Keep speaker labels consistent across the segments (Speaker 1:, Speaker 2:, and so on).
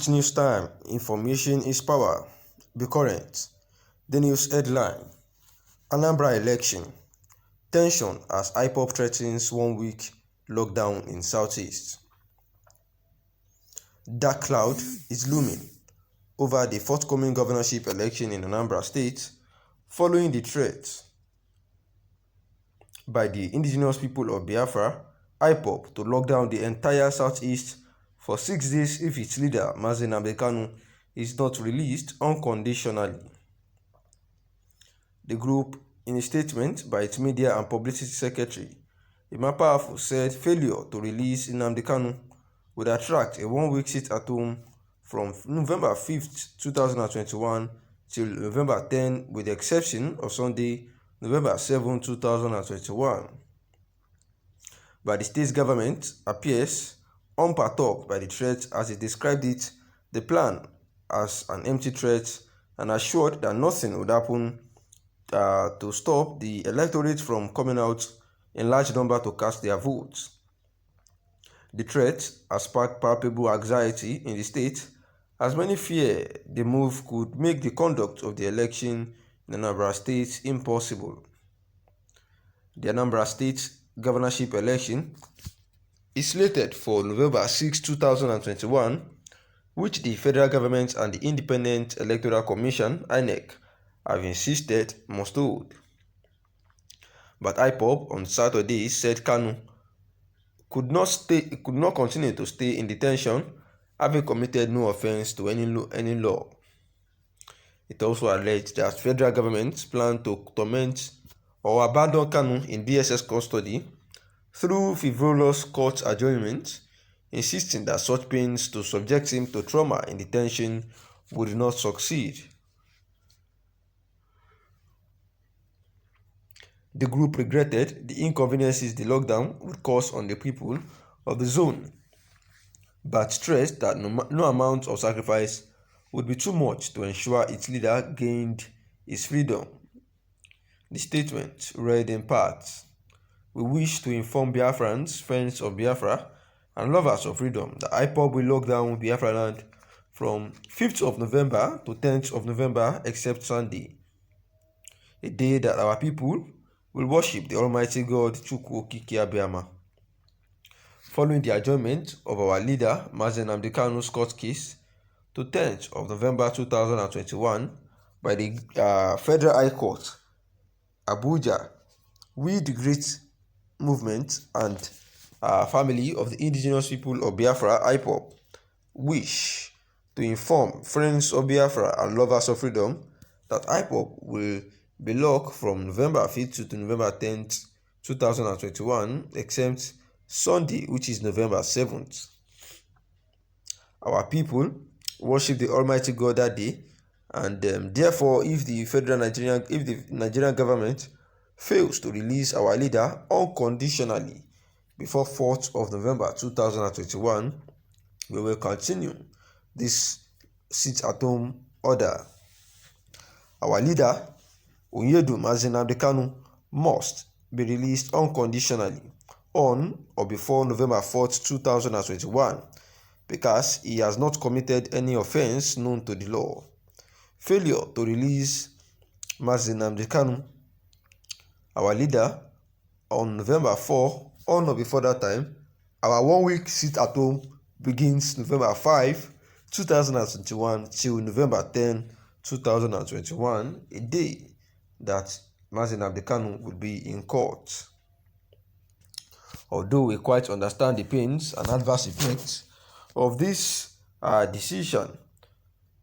Speaker 1: Each news time, information is power. Be current. The news headline: Anambra election. Tension as IPOB threatens 1 week lockdown in Southeast. Dark cloud is looming over the forthcoming governorship election in Anambra State following the threat by the indigenous people of Biafra, IPOB, to lock down the entire Southeast for 6 days if its leader, Mazi Nnamdi Kanu, is not released unconditionally. The group, in a statement by its media and publicity secretary, Emma Powerful, said failure to release Nnamdi Kanu would attract a 1 week sit-at-home from November 5th, 2021 till November 10, with the exception of Sunday, November 7, 2021. But the state government appears unperturbed by the threat, as it described the plan as an empty threat, and assured that nothing would happen to stop the electorate from coming out in large number to cast their votes. The threat has sparked palpable anxiety in the state, as many fear the move could make the conduct of the election in Anambra State impossible. The Anambra State governorship election is slated for November 6, 2021, which the federal government and the Independent Electoral Commission, INEC, have insisted must hold. But IPOB on Saturday said Kanu could not continue to stay in detention, having committed no offense to any law. It also alleged that federal government plan to torment or abandon Kanu in DSS custody through frivolous court adjournment, insisting that such pains to subject him to trauma in detention would not succeed. The group regretted the inconveniences the lockdown would cause on the people of the zone, but stressed that no amount of sacrifice would be too much to ensure its leader gained his freedom. The statement read in part: "We wish to inform Biafrans, friends of Biafra, and lovers of freedom that IPOB will lock down Biafra land from 5th of November to 10th of November except Sunday, a day that our people will worship the Almighty God Chukwu Okike Abiama. Following the adjournment of our leader Mazi Nnamdi Kanu's court case to 10th of November 2021 by the Federal High Court, Abuja, we, the great movement and family of the indigenous people of Biafra, IPOB, wish to inform friends of Biafra and lovers of freedom that IPOB will be locked from November 5th to November 10th, 2021, except Sunday, which is November 7th. Our people worship the Almighty God that day, and therefore, if the Nigerian government fails to release our leader unconditionally before 4th of November 2021, we will continue this sit-at-home order. Our leader, Onyedu Mazi Nnamdi Kanu, must be released unconditionally on or before November 4th, 2021, because he has not committed any offense known to the law. Failure to release Mazi Nnamdi Kanu, our leader, on November 4 or not before that time, our 1 week sit-at-home begins November 5, 2021 till November 10, 2021, a day that Mazi Nnamdi Kanu would be in court. Although we quite understand the pains and adverse effects of this decision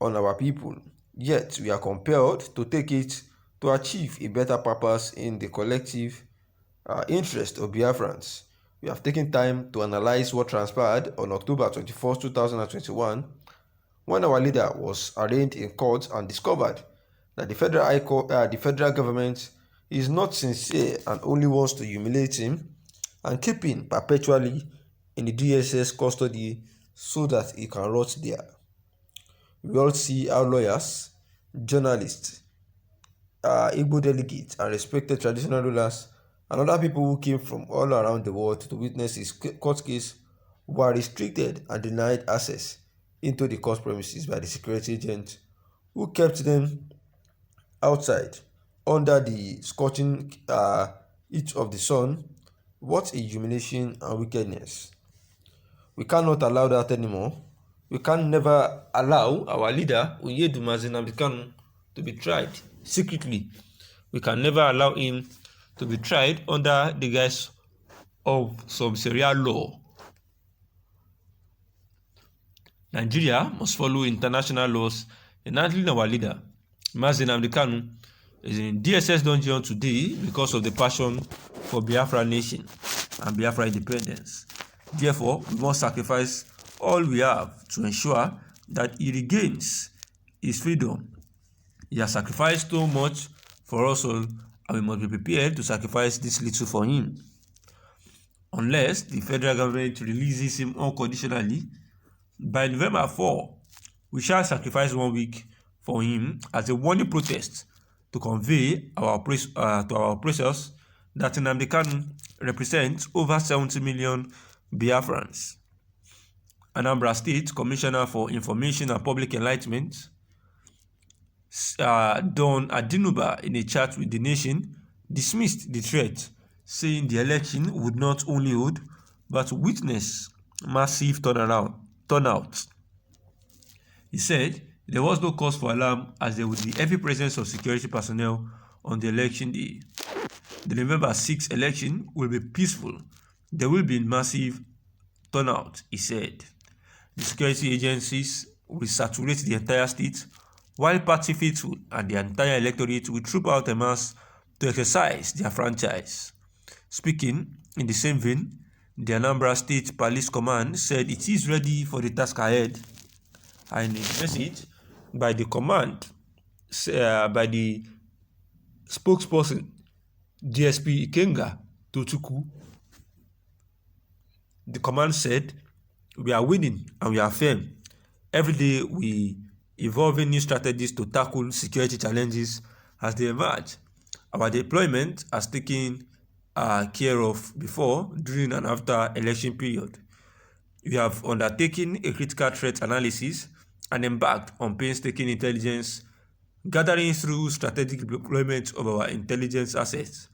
Speaker 1: on our people, yet we are compelled to take it to achieve a better purpose in the collective interest of Biafrans. We have taken time to analyze what transpired on October 21st, 2021, when our leader was arraigned in court and discovered that the federal government is not sincere and only wants to humiliate him and keep him perpetually in the DSS custody so that he can rot there. We all see how lawyers, journalists, Igbo delegates, and respected traditional rulers and other people who came from all around the world to witness his court case were restricted and denied access into the court premises by the security agents who kept them outside under the scorching heat of the sun. What a humiliation and wickedness. We cannot allow that anymore. We can never allow our leader, Oyedu Nnamdi Kanu, to be tried secretly. We can never allow him to be tried under the guise of some Sharia law. Nigeria must follow international laws in handling our leader. Mazi Nnamdi Kanu is in DSS dungeon today because of the passion for Biafra nation and Biafra independence. Therefore, we must sacrifice all we have to ensure that he regains his freedom. He has sacrificed so much for us all, and we must be prepared to sacrifice this little for him. Unless the federal government releases him unconditionally, by November 4, we shall sacrifice 1 week for him as a warning protest to convey to our oppressors that Nnamdi Kanu represents over 70 million Biafrans. Anambra State Commissioner for Information and Public Enlightenment, Don Adinuba, in a chat with The Nation, dismissed the threat, saying the election would not only hold but witness massive turnout. He said there was no cause for alarm as there would be heavy presence of security personnel on the election day. The November 6 election will be peaceful. There will be massive turnout, he said. The security agencies will saturate the entire state, while party faithful and the entire electorate will troop out en masse to exercise their franchise. Speaking in the same vein, the Anambra State Police Command said it is ready for the task ahead. And in a message by the command, by the spokesperson, DSP Ikenga Tochukwu, the command said, "We are winning and we are firm. Every day we evolving new strategies to tackle security challenges as they emerge. Our deployment has taken care of before, during and after election period. We have undertaken a critical threat analysis and embarked on painstaking intelligence gathering through strategic deployment of our intelligence assets.